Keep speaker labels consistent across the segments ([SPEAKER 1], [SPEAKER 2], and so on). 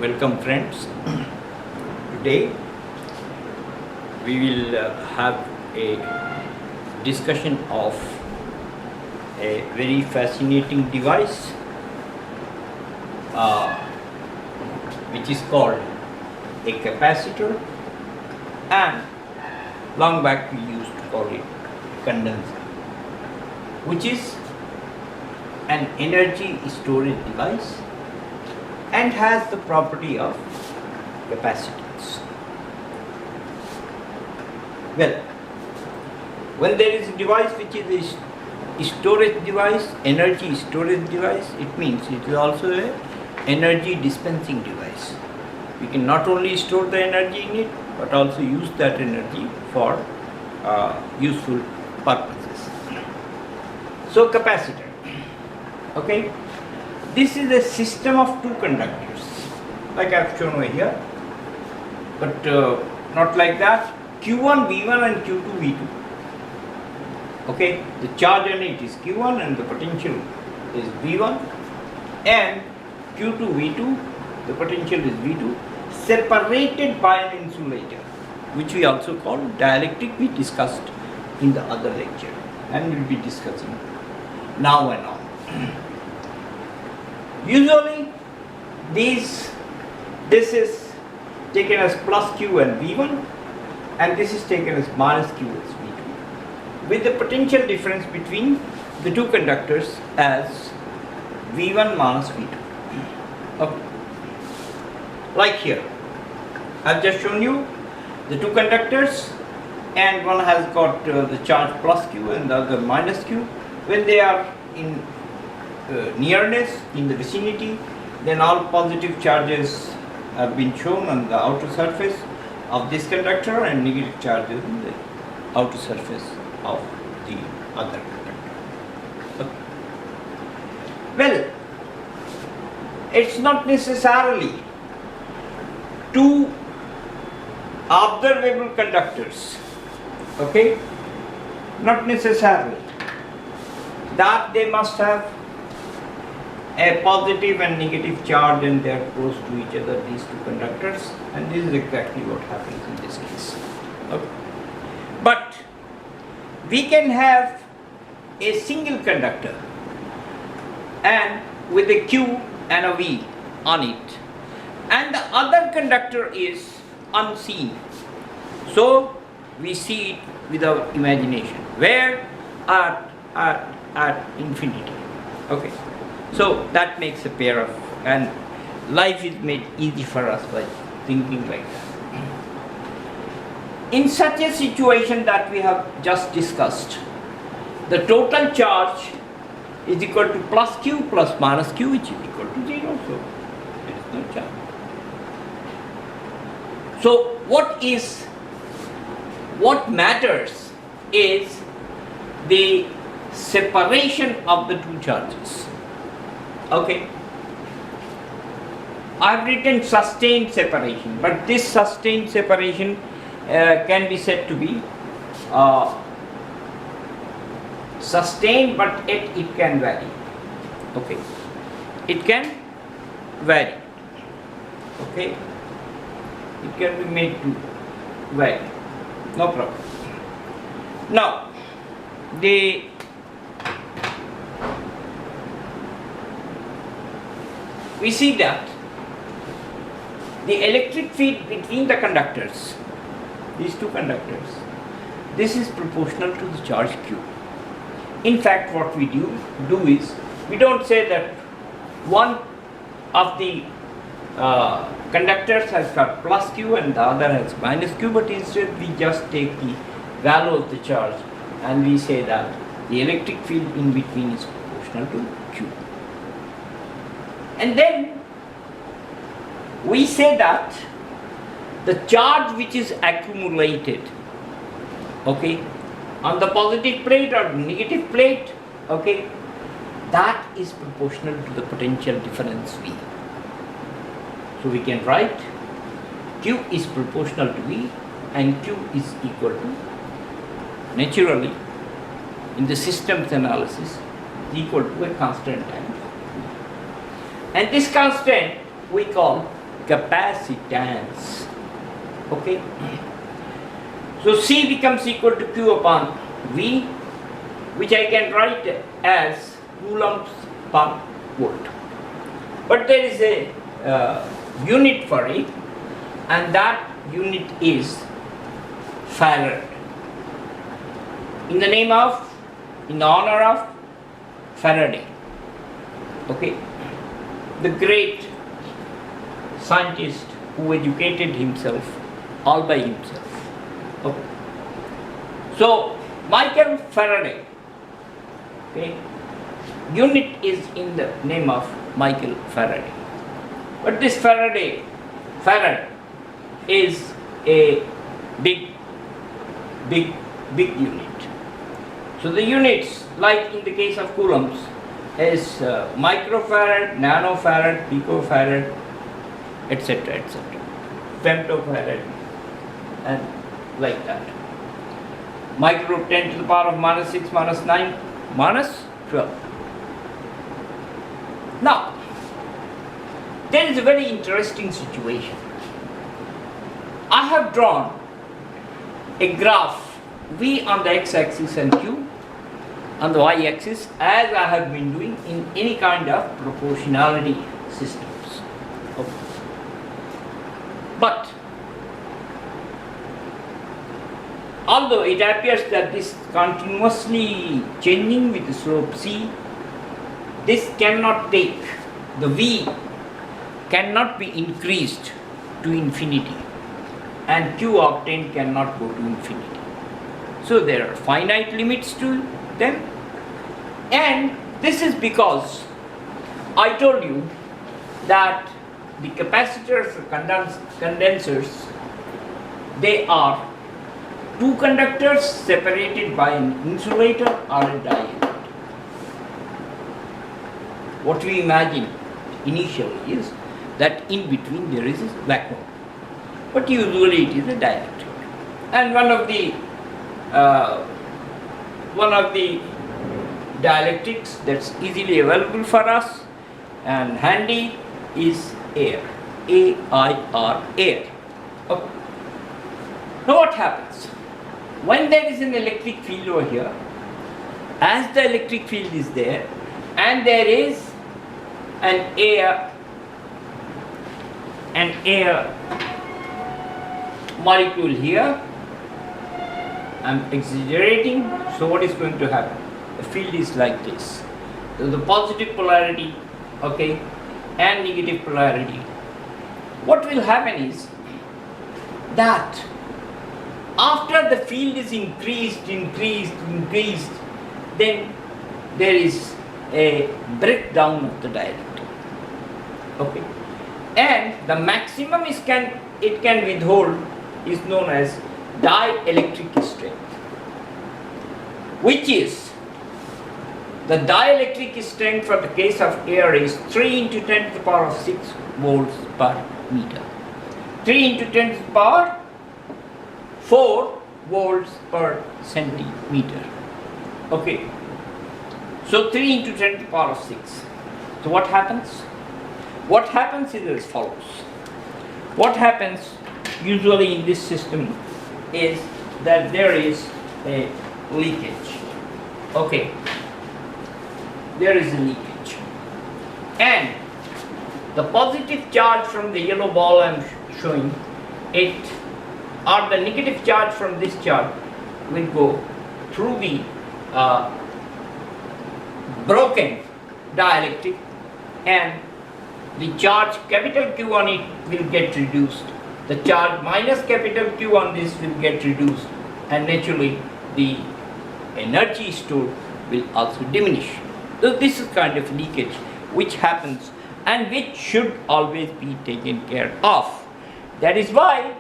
[SPEAKER 1] Welcome friends. Today we will have a discussion of a very fascinating device which is called a capacitor, and long back we used to call it condenser, which is an energy storage device and has the property of capacitance. Well, when there is a device which is a storage device, energy storage device, it means it is also an energy dispensing device. We can not only store the energy in it, but also use that energy for useful purposes. So capacitor, okay, this is a system of two conductors, like I have shown over here, but not like that. Q1 V1 and Q2 V2. Okay, the charge on it is Q1 and the potential is V1, and Q2 V2, the potential is V2, separated by an insulator, which we also call dielectric. We discussed in the other lecture and will be discussing now and on. Usually this is taken as plus Q and V1, and this is taken as minus Q as V2, with the potential difference between the two conductors as V1 minus V2. Okay. Like here, I've just shown you the two conductors, and one has got the charge plus Q and the other minus Q. When they are in nearness, in the vicinity, then all positive charges have been shown on the outer surface of this conductor and negative charges in the outer surface of the other conductor. Okay. Well, it's not necessarily two observable conductors, okay, not necessarily that they must have a positive and negative charge and they are close to each other, these two conductors, and this is exactly what happens in this case. Okay. But we can have a single conductor and with a Q and a V on it, and the other conductor is unseen, so we see it with our imagination, where at infinity. Okay. So that makes a pair of, and life is made easy for us by thinking like that. In such a situation that we have just discussed, the total charge is equal to plus Q plus minus Q, which is equal to 0, so there is no charge. So what matters is the separation of the two charges. Okay, I have written sustained separation, but this sustained separation can be said to be sustained, but it can vary. Okay, it can vary. Okay, it can be made to vary, no problem. Now, we see that the electric field between the conductors, these two conductors, this is proportional to the charge Q. In fact, what we do is, we don't say that one of the conductors has got plus Q and the other has minus Q, but instead we just take the value of the charge and we say that the electric field in between is proportional to Q. And then we say that the charge which is accumulated, okay, on the positive plate or negative plate, okay, that is proportional to the potential difference V. So we can write Q is proportional to V and Q is equal to, naturally, in the systems analysis, equal to a constant times. And this constant we call capacitance. Okay. So C becomes equal to Q upon V, which I can write as coulombs per volt. But there is a unit for it, and that unit is Farad. In honor of Faraday. Okay, the great scientist who educated himself all by himself. Okay. So Michael Faraday, okay, unit is in the name of Michael Faraday. But this Farad is a big unit. So the units, like in the case of coulombs, is microfarad, nanofarad, picofarad, etc., femtofarad, and like that. Micro 10 to the power of minus 6, minus 9, minus 12. Now, there is a very interesting situation. I have drawn a graph V on the x-axis and Q on the y-axis, as I have been doing in any kind of proportionality systems. Okay. But although it appears that this continuously changing with the slope C, this cannot take, the V cannot be increased to infinity, and Q octane cannot go to infinity. So there are finite limits to them, and this is because I told you that the capacitors or condensers, they are two conductors separated by an insulator or a dielectric. What we imagine initially is that in between there is a vacuum, but usually it is a dielectric. And one of the dielectrics that's easily available for us and handy is air, AIR, air. Okay. Now what happens? When there is an electric field over here, as the electric field is there, and there is an air molecule here, I'm exaggerating, so what is going to happen? The field is like this. So the positive polarity, okay, and negative polarity. What will happen is that after the field is increased, then there is a breakdown of the dielectric. Okay, and the maximum it can withhold is known as dielectric strength, which is the dielectric strength for the case of air is 3 into 10 to the power of 6 volts per meter. 3 into 10 to the power 4 volts per centimeter. Okay. So 3 into 10 to the power of 6. So what happens? What happens is as follows. What happens usually in this system is that there is a leakage. Okay. There is a leakage. And the positive charge from the yellow ball I am showing it, or the negative charge from this charge, will go through the broken dielectric, and the charge capital Q on it will get reduced. The charge minus capital Q on this will get reduced, and naturally the energy stored will also diminish. So this is kind of leakage which happens and which should always be taken care of. That is why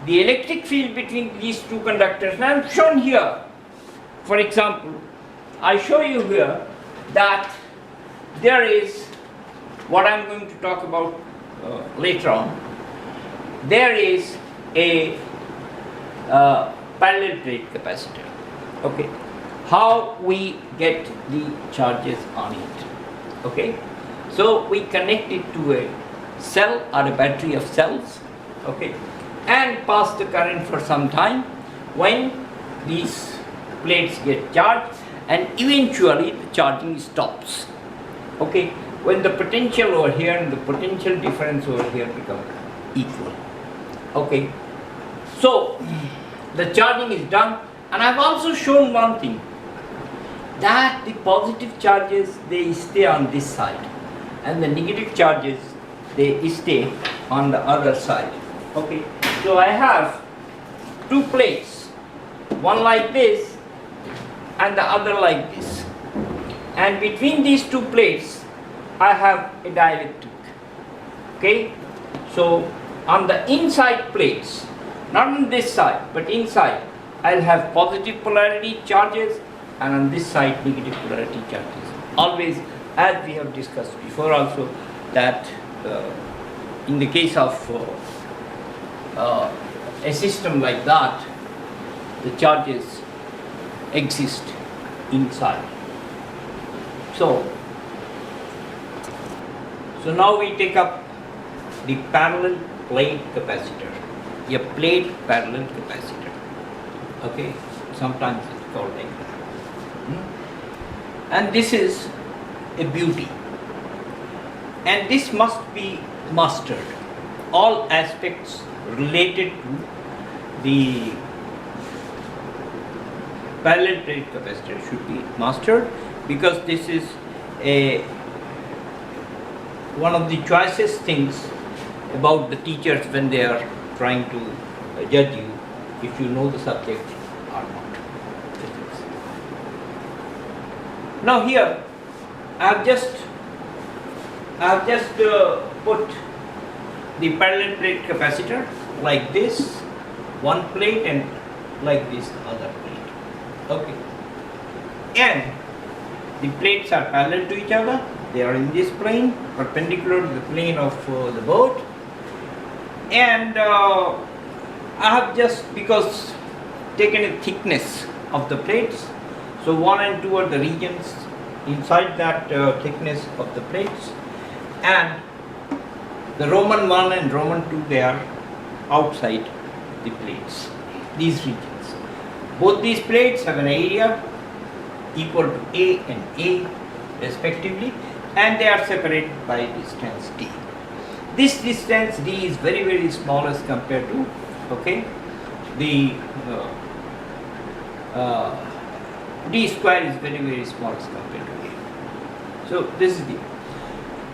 [SPEAKER 1] the electric field between these two conductors, and I am shown here, for example, I show you here that there is what I am going to talk about later on. There is a parallel plate capacitor. Okay, how we get the charges on it. Okay, so we connect it to a cell or a battery of cells, okay, and pass the current for some time. When these plates get charged, and eventually the charging stops, okay, when the potential over here and the potential difference over here become equal, okay. So the charging is done, and I've also shown one thing, that the positive charges, they stay on this side, and the negative charges, they stay on the other side, okay. So I have two plates, one like this and the other like this, and between these two plates I have a dielectric, okay. So on the inside plates, not on this side but inside, I'll have positive polarity charges, and on this side negative polarity charges. Always, as we have discussed before also, that in the case of a system like that, the charges exist inside. So now we take up the parallel plate capacitor, a plate parallel capacitor, okay, sometimes it's called like that. And this is a beauty, and this must be mastered. All aspects related to the parallel plate capacitor should be mastered, because this is one of the choicest things about the teachers when they are trying to judge you, if you know the subject or not. Now here I have just put the parallel plate capacitor like this, one plate, and like this other plate, okay, and the plates are parallel to each other. They are in this plane, perpendicular to the plane of the board, and I have just, because taken a thickness of the plates, so 1 and 2 are the regions inside that thickness of the plates, and the Roman 1 and Roman 2, they are outside the plates, these regions. Both these plates have an area equal to A and A respectively, and they are separated by distance d. This distance d is very, very small as compared to, okay, the d square is very, very small as compared to A. So this is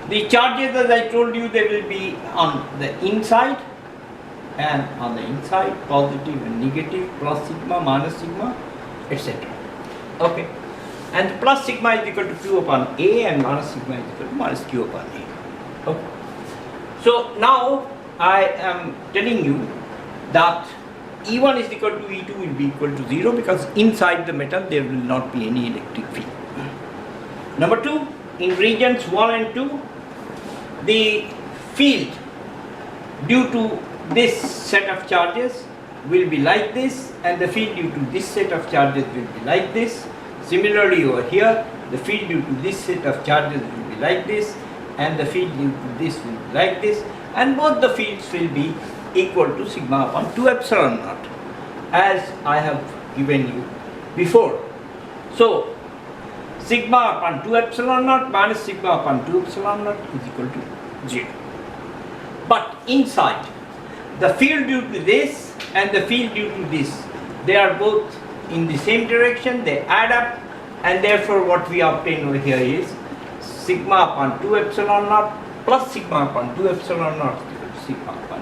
[SPEAKER 1] the charges, as I told you, they will be on the inside, and on the inside positive and negative, plus sigma, minus sigma, etc. Okay, and plus sigma is equal to Q upon A, and minus sigma is equal to minus Q upon A. Okay. So now I am telling you that E1 is equal to E2 will be equal to 0, because inside the metal there will not be any electric field. Number 2, in regions 1 and 2, the field due to this set of charges will be like this, and the field due to this set of charges will be like this. Similarly over here, the field due to this set of charges will be like this, and the field due to this will be like this, and both the fields will be equal to sigma upon 2 epsilon naught, as I have given you before. So sigma upon 2 epsilon naught minus sigma upon 2 epsilon naught is equal to 0. But inside, the field due to this and the field due to this, they are both in the same direction, they add up, and therefore what we obtain over here is sigma upon 2 epsilon naught plus sigma upon 2 epsilon naught is equal to sigma upon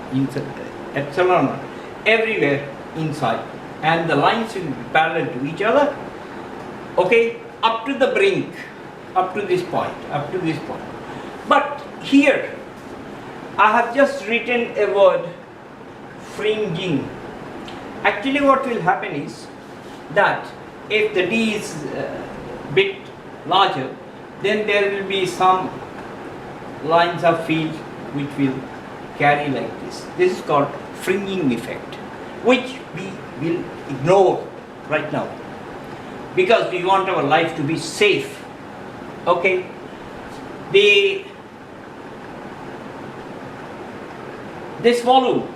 [SPEAKER 1] epsilon naught everywhere inside, and the lines will be parallel to each other, okay, up to the brink, up to this point. But here I have just written a word, fringing. Actually what will happen is that if the D is bit larger, then there will be some lines of field which will carry like this. This is called fringing effect, which we will ignore right now, because we want our life to be safe. Okay, this volume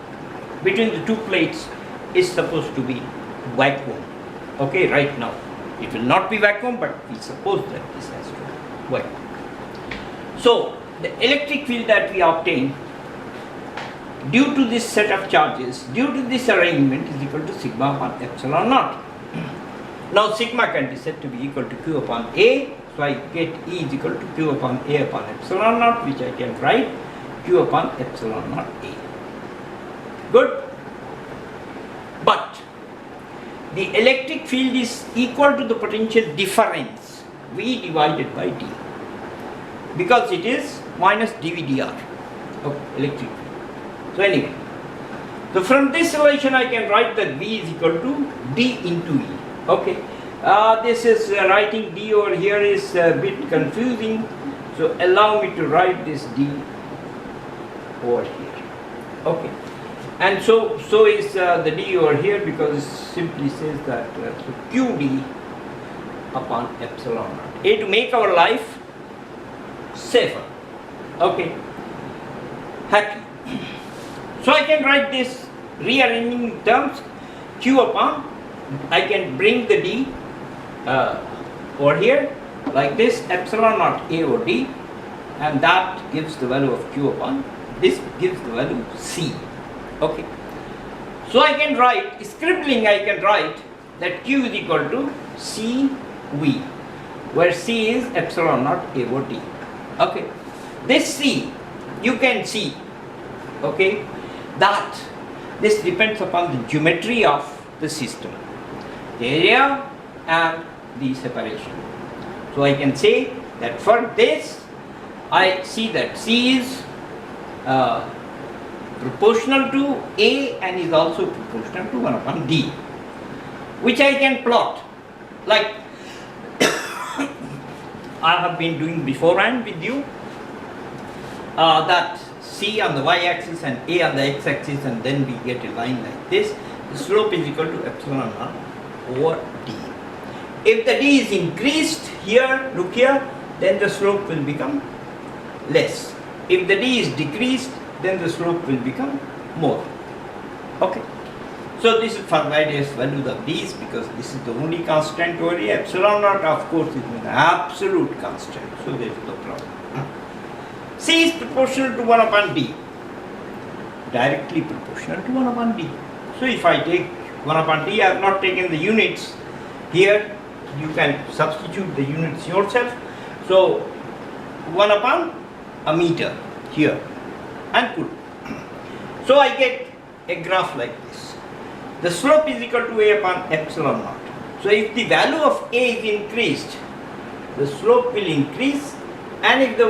[SPEAKER 1] between the two plates is supposed to be vacuum. Okay, right now. It will not be vacuum, but we suppose that this has to be vacuum. So, the electric field that we obtain due to this set of charges, due to this arrangement is equal to sigma upon epsilon naught. Now, sigma can be said to be equal to Q upon A. So, I get E is equal to Q upon A upon epsilon naught, which I can write Q upon epsilon naught A. Good? But the electric field is equal to the potential difference V divided by D, because it is minus dVdr of electric field. So anyway, so from this relation I can write that V is equal to D into E. Okay, this is writing D over here is a bit confusing, so allow me to write this D over here. Okay. And so is the D over here, because it simply says that so QD upon epsilon naught. A, to make our life safer. Okay. Happy. So I can write this rearranging terms Q upon, I can bring the D over here like this, epsilon naught A over D, and that gives the value of Q upon, this gives the value C. Okay, so I can write, scribbling I can write that Q is equal to CV, where C is epsilon naught A over D. Okay, this C you can see, okay, that this depends upon the geometry of the system, the area and the separation. So I can say that for this I see that C is proportional to A and is also proportional to 1 upon D, which I can plot like I have been doing beforehand with you, that C on the y-axis and A on the x-axis, and then we get a line like this. The slope is equal to epsilon naught over D. If the D is increased here, look here, then the slope will become less. If the D is decreased, then the slope will become more. Okay. So this is for various values of these, because this is the only constant over here. Epsilon naught, of course, is an absolute constant, so there is no problem. C is proportional to 1 upon D, directly proportional to 1 upon D. So if I take 1 upon D, I have not taken the units here, you can substitute the units yourself. So 1 upon a meter here, and put. So I get a graph like this. The slope is equal to A upon epsilon naught. So if the value of A is increased, the slope will increase, and if the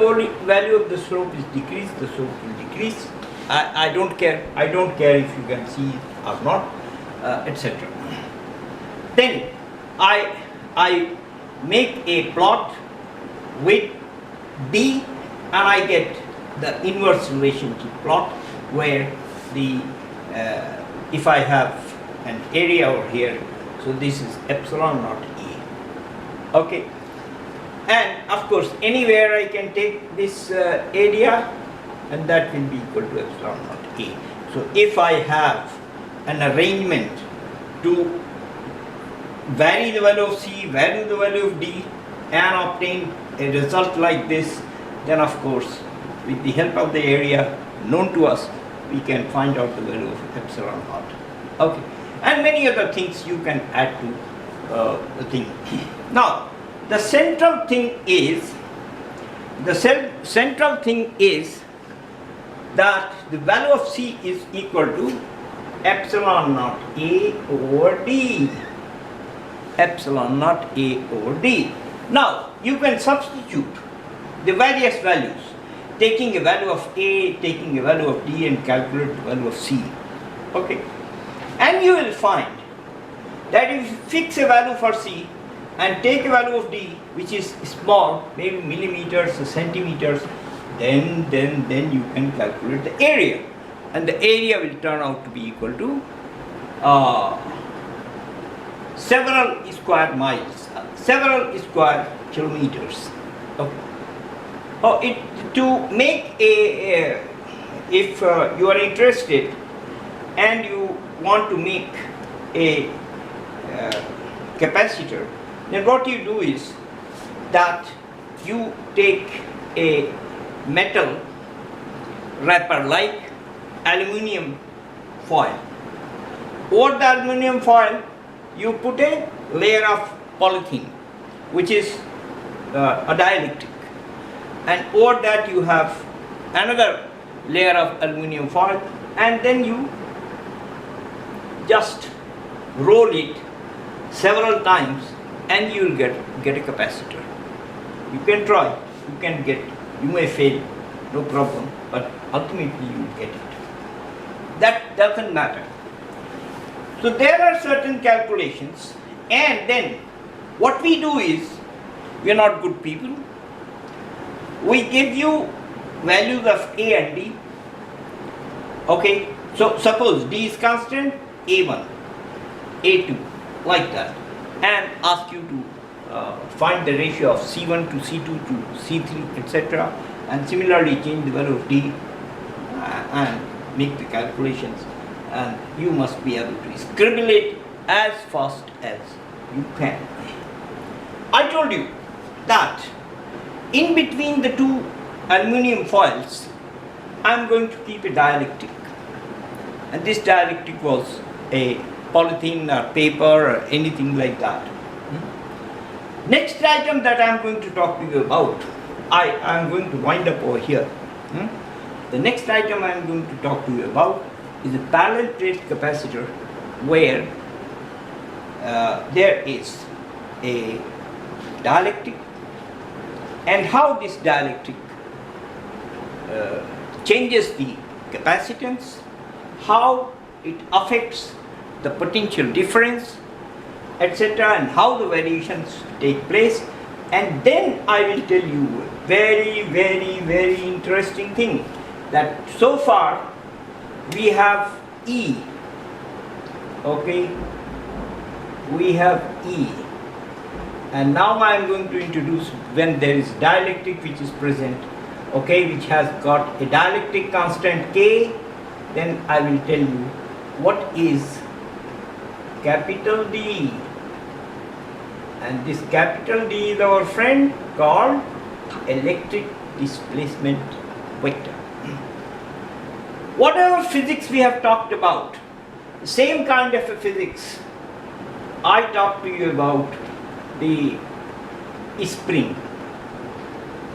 [SPEAKER 1] value of the slope is decreased, the slope will decrease. I don't care. I don't care if you can see it or not, etc. Then I make a plot with D, and I get the inverse relationship plot, where the if I have an area over here, so this is epsilon naught A. Okay, and of course anywhere I can take this area, and that will be equal to epsilon naught A. So if I have an arrangement to vary the value of C, vary the value of D, and obtain a result like this, then of course with the help of the area known to us, we can find out the value of epsilon naught. Okay, and many other things you can add to the thing. Now, the central thing is that the value of C is equal to epsilon naught A over D. Epsilon naught A over D. Now, you can substitute the various values, taking a value of A, taking a value of D, and calculate the value of C. Okay, and you will find that if you fix a value for C and take a value of D, which is small, maybe millimeters or centimeters, then you can calculate the area, and the area will turn out to be equal to several square miles, several square kilometers. Okay. To make a if you are interested and you want to make a capacitor, then what you do is that you take a metal wrapper like aluminium foil. Over the aluminium foil, you put a layer of polythene, which is a dielectric, and over that you have another layer of aluminium foil, and then you just roll it several times and you will get a capacitor. You can try, you can get, you may fail, no problem, but ultimately you will get it. That doesn't matter. So there are certain calculations, and then what we do is, we are not good people. We give you values of A and D. Okay, so suppose D is constant, A1, A2, like that, and ask you to find the ratio of C1 to C2 to C3, etc. and similarly change the value of D and make the calculations, and you must be able to scribble it as fast as you can. I told you that in between the two aluminium foils, I am going to keep a dielectric, and this dielectric was a polythene or paper or anything like that. Next item that I am going to talk to you about, I am going to wind up over here. The next item I am going to talk to you about is a parallel plate capacitor, where there is a dielectric, and how this dielectric changes the capacitance, how it affects the potential difference, etc., and how the variations take place. And then I will tell you a very, very, very interesting thing, that so far we have E, okay, we have E, and now I am going to introduce when there is dielectric which is present, okay, which has got a dielectric constant K, then I will tell you what is capital D, and this capital D is our friend called electric displacement vector. Whatever physics we have talked about, same kind of a physics, I talked to you about the spring,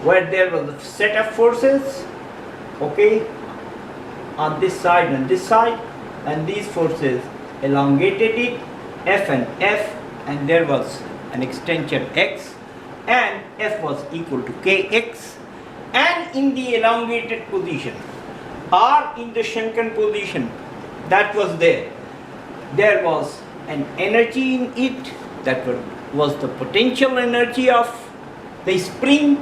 [SPEAKER 1] where there was a set of forces, okay, on this side and this side, and these forces elongated it, F and F, and there was an extension X, and F was equal to Kx, and in the elongated position or in the shrunken position that was there was an energy in it, that was the potential energy of the spring,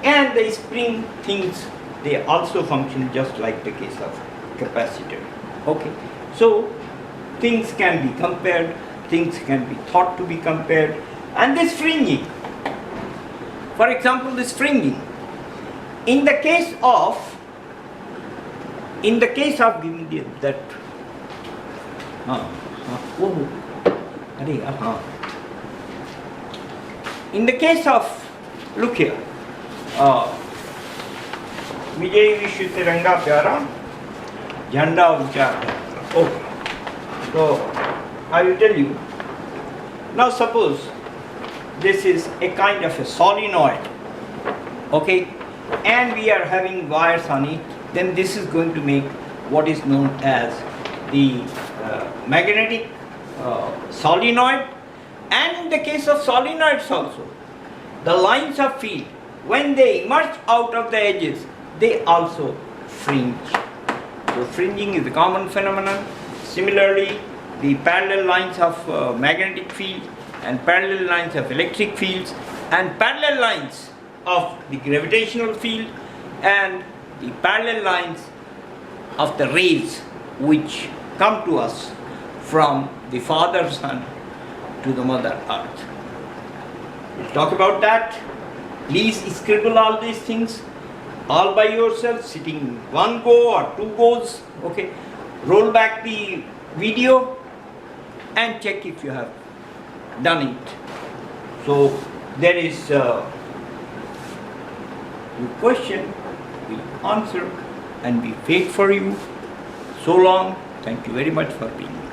[SPEAKER 1] and the spring things, they also function just like the case of capacitor. Okay, so things can be compared, things can be thought to be compared. And this fringing, for example, this fringing, in the case of giving the, that in the case of, look here, Vijay Vishwa Tiranga Pyara Jhanda Uchar. Okay, so I will tell you. Now suppose this is a kind of a solenoid, okay, and we are having wires on it, then this is going to make what is known as the magnetic solenoid. And in the case of solenoids also, the lines of field, when they emerge out of the edges, they also fringe. So fringing is a common phenomenon. Similarly, the parallel lines of magnetic field and parallel lines of electric fields and parallel lines of the gravitational field and the parallel lines of the rays which come to us from the father sun to the mother earth. We'll talk about that. Please scribble all these things. all by yourself, sitting one go or two goes. Okay, roll back the video and check if you have done it. So there is a question, we answer and we wait for you. So long. Thank you very much for being here.